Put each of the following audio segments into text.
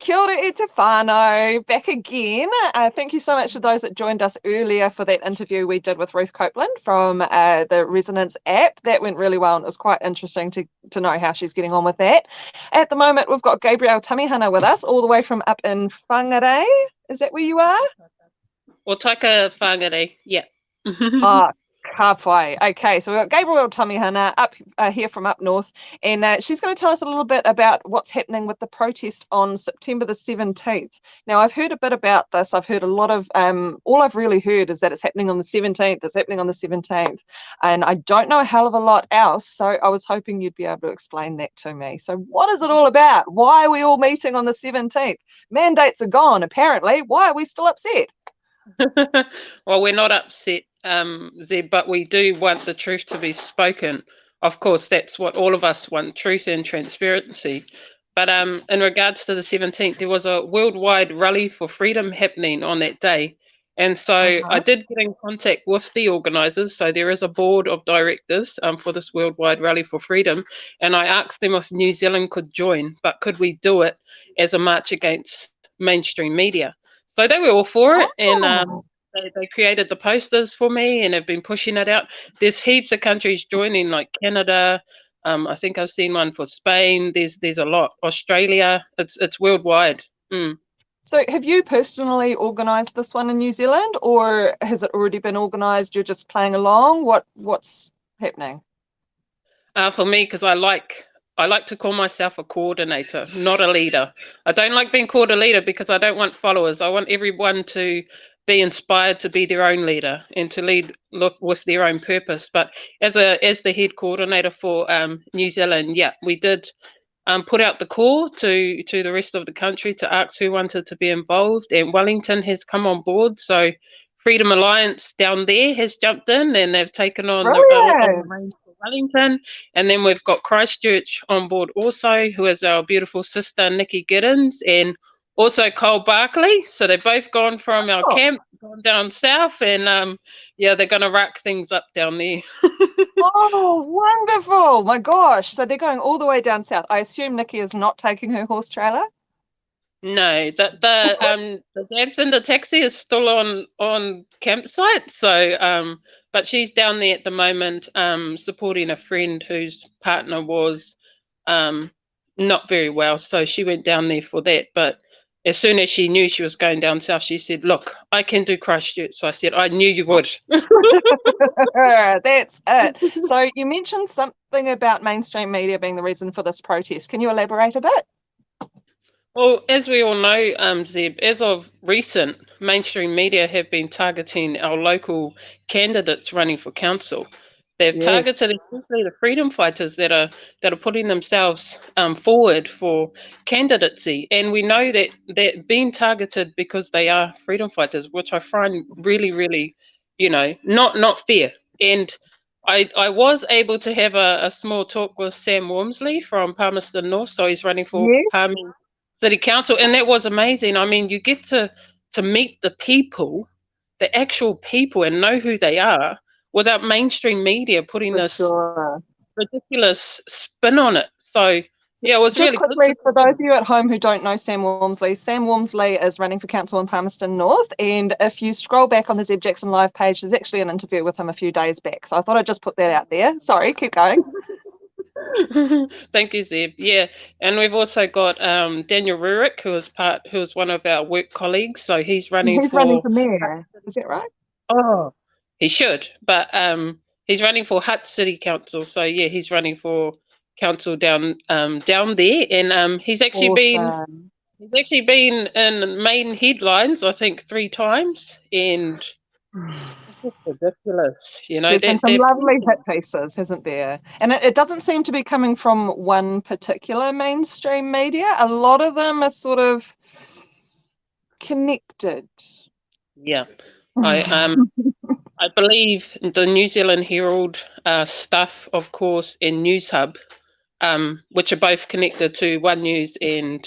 Kia ora e te whānau, back again. Thank you so much to those that joined us earlier for that interview we did with Ruth Copeland from the Resonance app. That went really well, and it was quite interesting to know how she's getting on with that. At the moment, we've got Gabrielle Tamihana with us, all the way from up in Whangarei. Is that where you are? O Taka Whangarei, yeah. Ah, ka whai. Okay, so we've got Gabrielle Tamihana up here from up north, and she's going to tell us a little bit about what's happening with the protest on September the 17th. Now, I've heard a bit about this. I've heard a lot of, all I've really heard is that it's happening on the 17th, it's happening on the 17th, and I don't know a hell of a lot else, so I was hoping you'd be able to explain that to me. So what is it all about? Why are we all meeting on the 17th? Mandates are gone, apparently. Why are we still upset? Well, we're not upset, Zeb, but we do want the truth to be spoken. Of course, that's what all of us want, truth and transparency. But in regards to the 17th, there was a worldwide rally for freedom happening on that day. And so I did get in contact with the organisers. So there is a board of directors for this worldwide rally for freedom. And I asked them if New Zealand could join, but could we do it as a march against mainstream media? So they were all for it, and they created the posters for me and have been pushing it out. There's heaps of countries joining, like Canada. I think I've seen one for Spain. There's a lot. Australia. It's worldwide. So have you personally organised this one in New Zealand, or has it already been organised? You're just playing along? What's happening? For me, because I like to call myself a coordinator, not a leader. I don't like being called a leader because I don't want followers. I want everyone to be inspired to be their own leader and to lead with their own purpose. But as the head coordinator for New Zealand, yeah, we did put out the call to the rest of the country to ask who wanted to be involved, and Wellington has come on board. So Freedom Alliance down there has jumped in, and they've taken on the reins for Wellington. And then we've got Christchurch on board also, who is our beautiful sister Nikki Giddens, and also Cole Barkley. So they've both gone from our camp, gone down south, and yeah, they're going to rack things up down there. Oh, wonderful! My gosh, so they're going all the way down south. I assume Nikki is not taking her horse trailer. No, the Dabs in the taxi is still on campsite. So but she's down there at the moment, supporting a friend whose partner was not very well. So she went down there for that. But as soon as she knew she was going down south, she said, "Look, I can do Christchurch." So I said, "I knew you would." That's it. So you mentioned something about mainstream media being the reason for this protest. Can you elaborate a bit? Well, as we all know, Zeb, as of recent, mainstream media have been targeting our local candidates running for council. They've targeted especially the freedom fighters that are putting themselves forward for candidacy, and we know that they're being targeted because they are freedom fighters, which I find really, really, not fair. And I was able to have a small talk with Sam Wormsley from Palmerston North, so he's running for Palmy City Council, and that was amazing. I mean, you get to meet the people, the actual people, and know who they are without mainstream media putting this ridiculous spin on it. So yeah, it was just really quickly good. For those of you at home who don't know Sam Wormsley is running for council in Palmerston North, and if you scroll back on the Zeb Jackson Live page, there's actually an interview with him a few days back. So I thought I'd just put that out there. Sorry, keep going. Thank you, Zeb. Yeah, and we've also got Daniel Rurik, who is one of our work colleagues. So he's running for mayor. Is that right? Oh, he should, but he's running for Hutt City Council. So yeah, he's running for council down there, and he's actually been in main headlines, I think, 3 times, and it's just ridiculous. There's been some lovely hit pieces, hasn't there? And it doesn't seem to be coming from one particular mainstream media. A lot of them are sort of connected. Yeah, I I believe the New Zealand Herald stuff, of course, and News Hub, which are both connected to One News and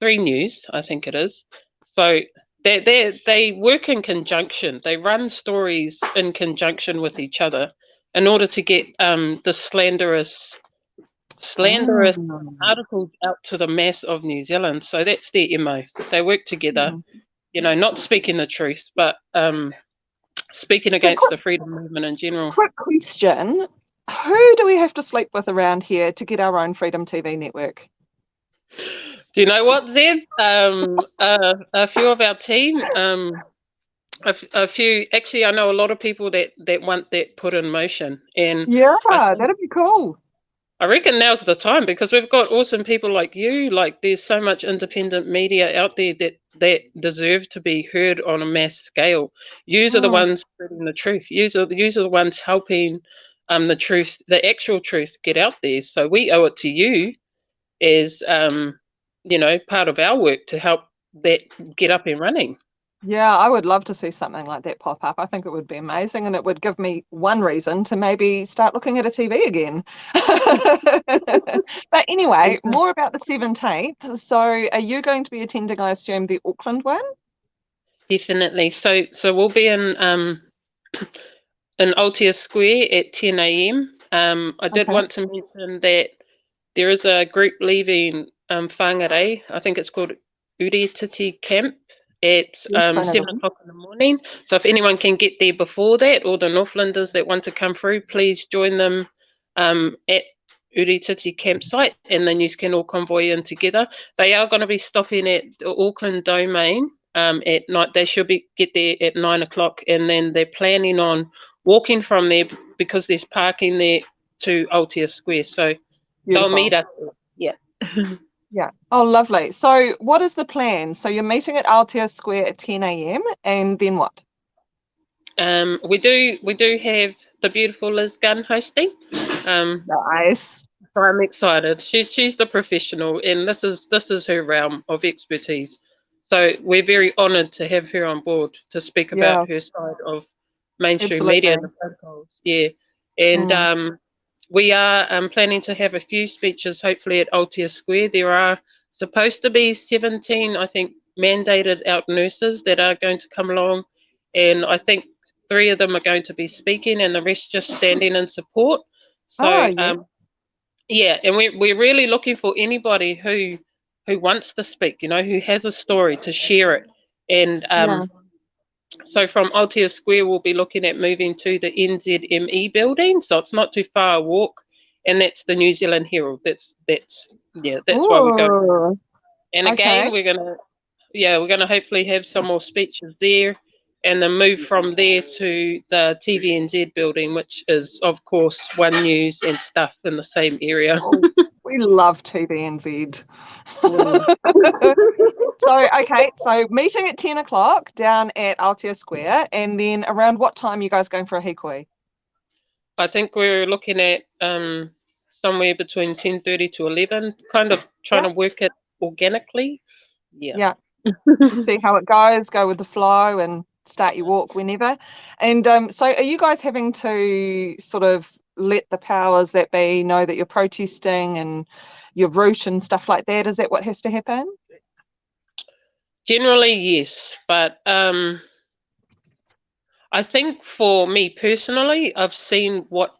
3 News, I think it is. So they work in conjunction. They run stories in conjunction with each other in order to get the slanderous slanderous articles out to the mass of New Zealand. So that's their MO. They work together, not speaking the truth, but speaking against the freedom movement in general. Quick question. Who do we have to sleep with around here to get our own Freedom TV network? Do you know what, Zeb? A few of our team, a few. Actually, I know a lot of people that want that put in motion. And that'd be cool. I reckon now's the time, because we've got awesome people like you. Like, there's so much independent media out there that deserve to be heard on a mass scale. Yous are the ones spreading the truth. Yous are the ones helping the truth, the actual truth, get out there. So we owe it to you as part of our work to help that get up and running. Yeah, I would love to see something like that pop up. I think it would be amazing, and it would give me one reason to maybe start looking at a TV again. But anyway, more about the 17th. So are you going to be attending, I assume, the Auckland one? Definitely. So we'll be in Aotea Square at 10 a.m. I did want to mention that there is a group leaving Whangarei. I think it's called Uretiti Camp at 7 o'clock in the morning. So if anyone can get there before that, or the Northlanders that want to come through, please join them at Uretiti campsite, and then you can all convoy in together. They are going to be stopping at the Auckland Domain at night. They should get there at 9 o'clock, and then they're planning on walking from there, because there's parking there, to Aotea Square. So they'll meet us. Yeah. Yeah. Oh, lovely. So what is the plan? So you're meeting at Aotea Square at 10 a.m. and then what? We do have the beautiful Liz Gunn hosting. Nice. So I'm excited. She's the professional, and this is her realm of expertise. So we're very honoured to have her on board to speak about her side of mainstream media and the protocols. Yeah. And we are planning to have a few speeches, hopefully, at Aotea Square. There are supposed to be 17, I think, mandated out nurses that are going to come along. And I think 3 of them are going to be speaking, and the rest just standing in support. So, and we're really looking for anybody who wants to speak, who has a story to share it. And so from Aotea Square, we'll be looking at moving to the NZME building. So it's not too far a walk, and that's the New Zealand Herald. That's why we're going. And again, we're gonna hopefully have some more speeches there, and then move from there to the TVNZ building, which is, of course, One News and stuff in the same area. We love TVNZ. So meeting at 10 o'clock down at Aotea Square, and then around what time are you guys going for a hikoi? I think we're looking at somewhere between 10:30 to 11, kind of trying to work it organically. Yeah. See how it goes, go with the flow, and start your walk whenever. And so are you guys having to sort of let the powers that be know that you're protesting and your route and stuff like that? Is that what has to happen? Generally, yes. But I think for me personally, I've seen what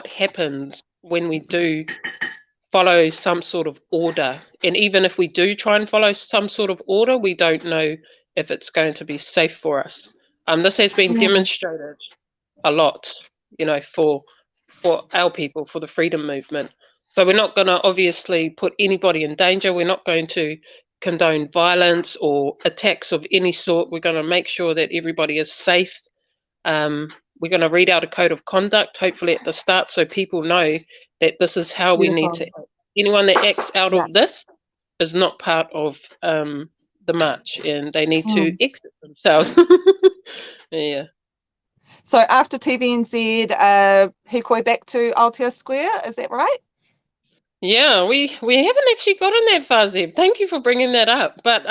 happens when we do follow some sort of order. And even if we do try and follow some sort of order, we don't know if it's going to be safe for us. This has been demonstrated a lot, for our people, for the freedom movement. So we're not going to obviously put anybody in danger. We're not going to condone violence or attacks of any sort. We're going to make sure that everybody is safe. We're going to read out a code of conduct, hopefully at the start, so people know that this is how we need to act. Anyone that acts out of this is not part of the march, and they need to exit themselves. Yeah. So after TVNZ, hikoi back to Aotea Square, is that right? Yeah, we haven't actually gotten that far, Zeb. Thank you for bringing that up. But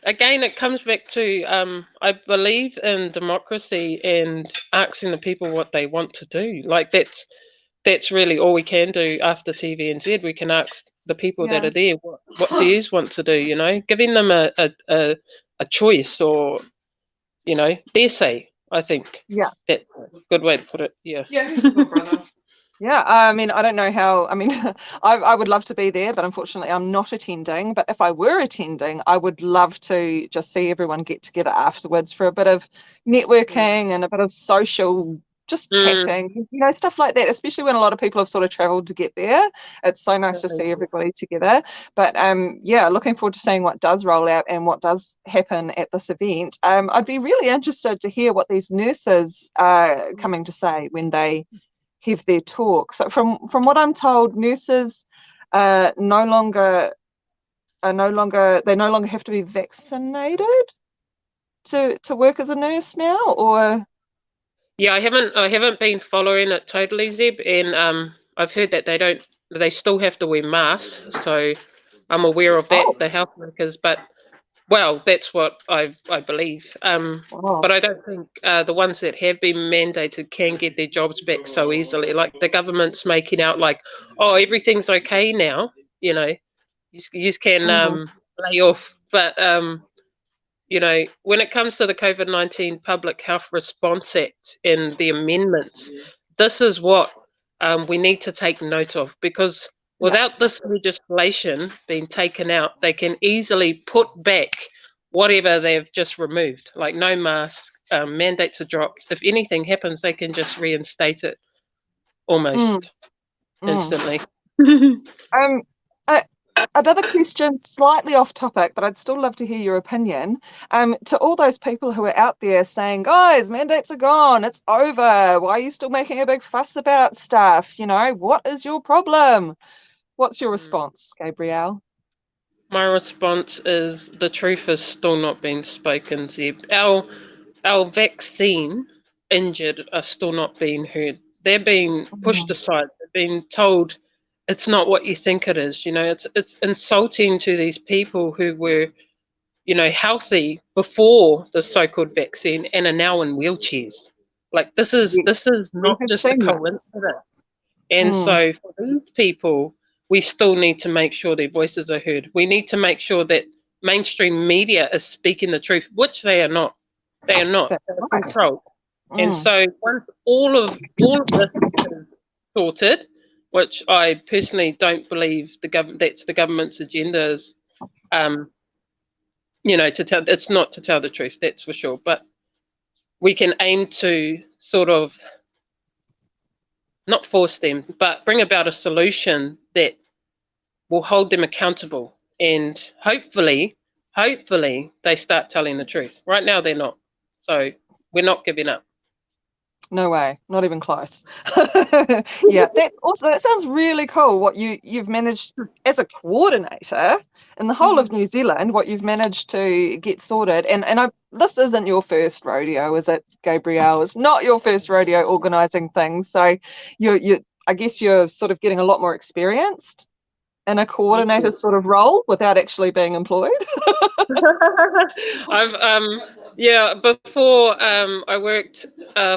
again, it comes back to I believe in democracy and asking the people what they want to do. Like that's really all we can do after TVNZ. We can ask the people that are there, what do you want to do? Giving them a choice, or their say. I think. Yeah. That's a good way to put it. Yeah. Yeah, who's your brother? Yeah, I mean, I don't know how, I mean, I would love to be there, but unfortunately I'm not attending. But if I were attending, I would love to just see everyone get together afterwards for a bit of networking and a bit of social, just chatting, stuff like that, especially when a lot of people have sort of traveled to get there. It's so nice to see everybody together. But yeah, looking forward to seeing what does roll out and what does happen at this event. I'd be really interested to hear what these nurses are coming to say when they have their talk. So from what I'm told, nurses no longer have to be vaccinated to work as a nurse now, or yeah, I haven't been following it totally, Zeb, and I've heard that they still have to wear masks, so I'm aware of that, the health workers, but well, that's what I believe. But I don't think the ones that have been mandated can get their jobs back so easily. Like the government's making out like, oh, everything's okay now. You just can lay off. But when it comes to the COVID-19 Public Health Response Act and the amendments, this is what we need to take note of, because without this legislation being taken out, they can easily put back whatever they've just removed, like no mask, mandates are dropped. If anything happens, they can just reinstate it almost instantly. Another question, slightly off topic, but I'd still love to hear your opinion. To all those people who are out there saying, guys, mandates are gone, it's over, why are you still making a big fuss about stuff? What is your problem? What's your response, Gabrielle? My response is the truth is still not being spoken, Zeb. Our vaccine injured are still not being heard. They're being pushed aside. They're being told it's not what you think it is. It's insulting to these people who were, healthy before the so-called vaccine and are now in wheelchairs. Like this is not just a coincidence. And so for these people, we still need to make sure their voices are heard. We need to make sure that mainstream media is speaking the truth, which they are not. They are not. They're controlled. And so once all of this is sorted, which I personally don't believe that's the government's agenda is, it's not to tell the truth, that's for sure. But we can aim to sort of not force them, but bring about a solution that will hold them accountable, and hopefully they start telling the truth. Right now they're not, so we're not giving up. No way, not even close. Yeah, that sounds really cool. What you've managed as a coordinator in the whole of New Zealand, what you've managed to get sorted. And this isn't your first rodeo, is it, Gabrielle? It's not your first rodeo organising things. So I guess you're sort of getting a lot more experienced in a coordinator sort of role without actually being employed. Before I worked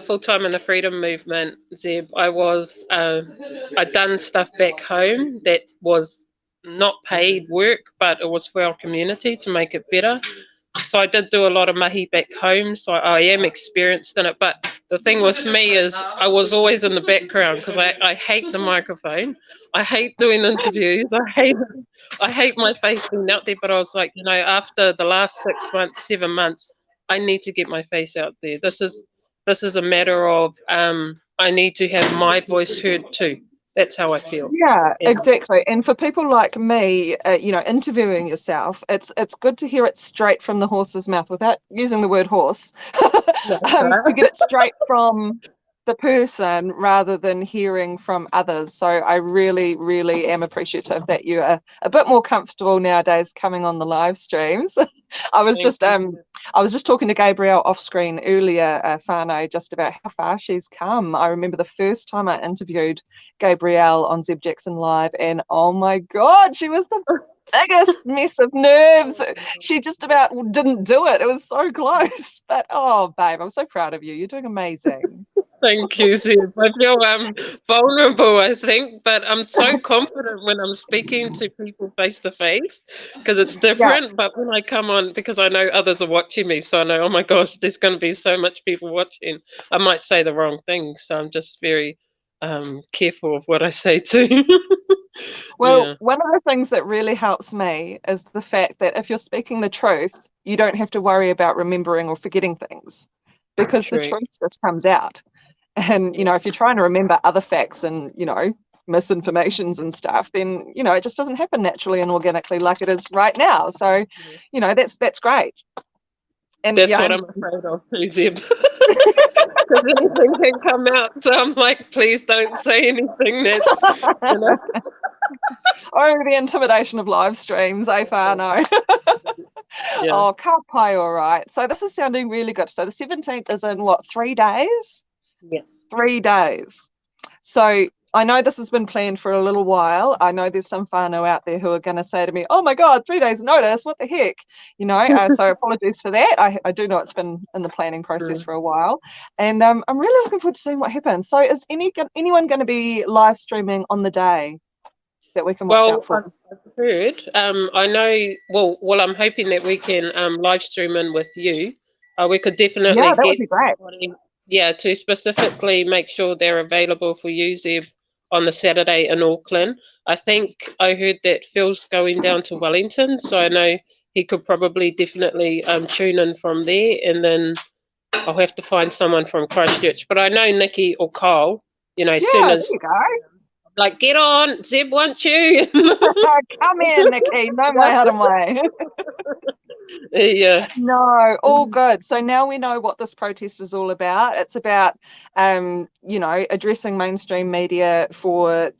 full-time in the freedom movement, Zeb, I'd done stuff back home that was not paid work, but it was for our community to make it better. So I did do a lot of mahi back home, so I am experienced in it. But the thing with me is I was always in the background because I hate the microphone. I hate doing interviews. I hate my face being out there. But I was like, after the last 6 months, 7 months, I need to get my face out there. This is a matter of I need to have my voice heard too. That's how I feel. Yeah, exactly. And for people like me, interviewing yourself, it's good to hear it straight from the horse's mouth without using the word horse, to get it straight from the person rather than hearing from others. So I really, really am appreciative that you are a bit more comfortable nowadays coming on the live streams. I was just talking to Gabrielle off screen earlier, Whānau, just about how far she's come. I remember the first time I interviewed Gabrielle on Zeb Jackson Live, and oh my God, she was the biggest mess of nerves. She just about didn't do it. It was so close. But oh, babe, I'm so proud of you. You're doing amazing. Thank you, Zeb. I feel vulnerable, I think, but I'm so confident when I'm speaking to people face to face because it's Yeah. different. But when I come on, because I know others are watching me, so I know, oh my gosh, there's going to be so much people watching. I might say the wrong thing, so I'm just very careful of what I say too. Well, Yeah, one of the things that really helps me is the fact that if you're speaking the truth, you don't have to worry about remembering or forgetting things because the true. truth just comes out. And, Yeah, if you're trying to remember other facts and, misinformations and stuff, then, it just doesn't happen naturally and organically like it is right now. So, yeah. that's great. And That's yeah, what I'm afraid of too, Zeb. Because anything can come out, so I'm like, please don't say anything that's, you know. oh, the intimidation of live streams, far no. Yeah. Oh, ka pai, all right. So this is sounding really good. So the 17th is in what, 3 days? Yeah. 3 days. So I know this has been planned for a little while. I know there's some whānau out there who are going to say to me, oh my God, 3 days notice, what the heck? So apologies for that. I do know it's been in the planning process for a while. And I'm really looking forward to seeing what happens. So is anyone going to be live streaming on the day that we can watch out Well, for? I've heard. I know. Well, I'm hoping that we can live stream in with you. We could Yeah, definitely that would get be great. somebody, yeah, to specifically make sure they're available for you, Zeb, on the Saturday in Auckland. I think I heard that Phil's going down to Wellington, so I know he could probably definitely tune in from there, and then I'll have to find someone from Christchurch. But I know Nikki or Kyle. As soon Yeah, there as you go. like, get on, Zeb wants you. Come in, Nikki. No Yeah. way out of way. Yeah. No, all good. So now we know what this protest is all about. It's about, addressing mainstream media for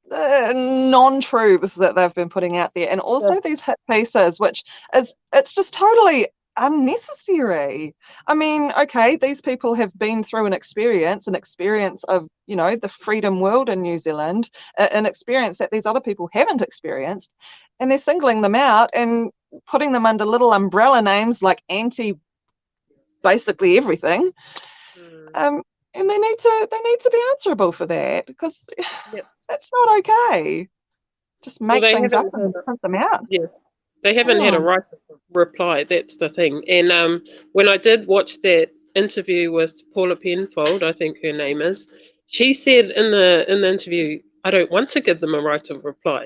non-truths that they've been putting out there, and Yeah. also these hit pieces, which it's just totally unnecessary. I mean, okay, these people have been through an experience of, the freedom world in New Zealand, an experience that these other people haven't experienced, and they're singling them out and putting them under little umbrella names like anti basically everything. Mm. And they need to be answerable for that, because Yep. it's not okay. Just Well, make they things up haven't had and print them out. yeah, they haven't had a Oh, right to reply. That's the thing. And when I did watch that interview with Paula Penfold, I think her name is, she said in the interview, I don't want to give them a right of reply.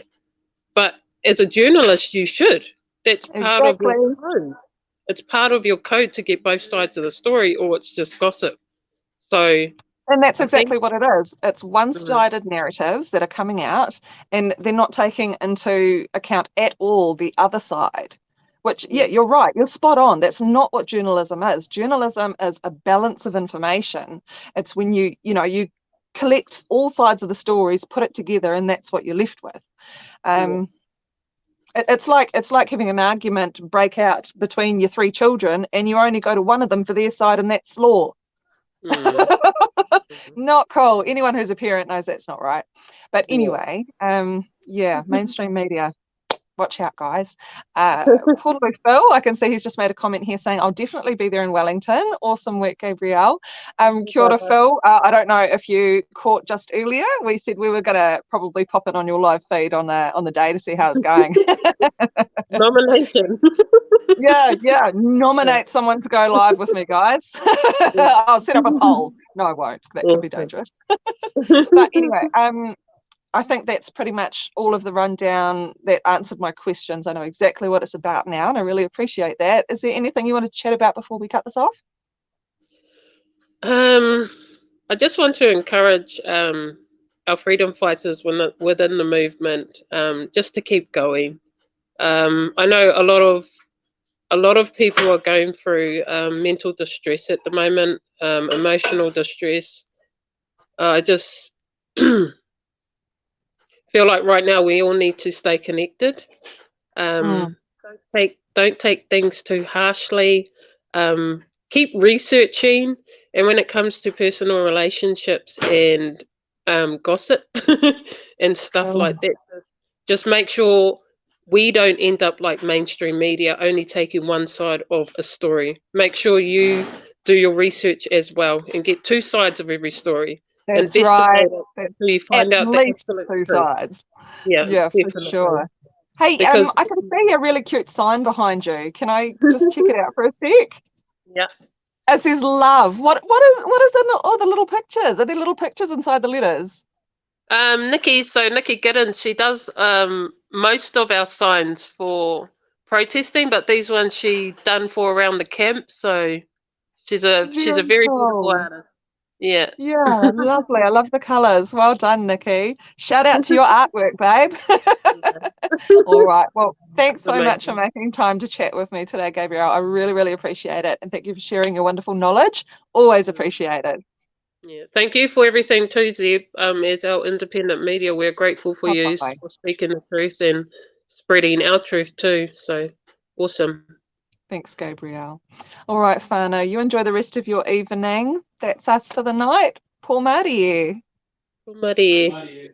But as a journalist, you should. That's part of exactly. your code. It's part of your code to get both sides of the story, or it's just gossip. So And that's I think. exactly what it is. It's Mm, one-sided narratives that are coming out, and they're not taking into account at all the other side. Which, yeah, yes. you're right. You're spot on. That's not what journalism is. Journalism is a balance of information. It's when you collect all sides of the stories, put it together, and that's what you're left with. Yeah. Um, it's like having an argument break out between your three children, and you only go to one of them for their side, and that's law. Mm, mhm. Not cool. Anyone who's a parent knows that's not right. But Yeah. anyway, yeah, mainstream media. Watch out, guys. Portable Phil, I can see he's just made a comment here saying, I'll definitely be there in Wellington. Awesome work, Gabrielle. Kia ora, Phil. I don't know if you caught just earlier. We said we were going to probably pop it on your live feed on the day to see how it's going. Nomination. Yeah. Yeah. Nominate someone to go live with me, guys. Yeah. I'll set up a poll. No, I won't. That could be Awesome. dangerous. But anyway, I think that's pretty much all of the rundown that answered my questions. I know exactly what it's about now, and I really appreciate that. Is there anything you want to chat about before we cut this off? Um, I just want to encourage our freedom fighters within the movement just to keep going. I know a lot of people are going through mental distress at the moment, emotional distress. I just feel like right now we all need to stay connected. Mm, Don't take things too harshly. Keep researching, and when it comes to personal relationships and gossip and stuff mm, like that, just make sure we don't end up like mainstream media only taking one side of a story. Make sure you do your research as well and get two sides of every story. That's right. Investigate it until you At find out the least absolute two truth. sides. Yeah, Yeah, for definitely. sure. Hey, Because I can see a really cute sign behind you. Can I just check it out for a sec? yeah, It says love. What is in all the little pictures? Are there little pictures inside the letters? Nikki Giddens, she does most of our signs for protesting, but these ones she done for around the camp. So she's a Very very beautiful cool. artist. Yeah. Yeah, lovely. I love the colours. Well done, Nikki. Shout out to your artwork, babe. All right. Well, thanks so much for Amazing. making time to chat with me today, Gabrielle. I really, really appreciate it. And thank you for sharing your wonderful knowledge. Always appreciate it. Yeah. Thank you for everything too, Zeb. As our independent media, we're grateful for you Bye. for speaking the truth and spreading our truth too. So awesome. Thanks, Gabrielle. All right, Fana, you enjoy the rest of your evening. That's us for the night. Por Marie. Mari.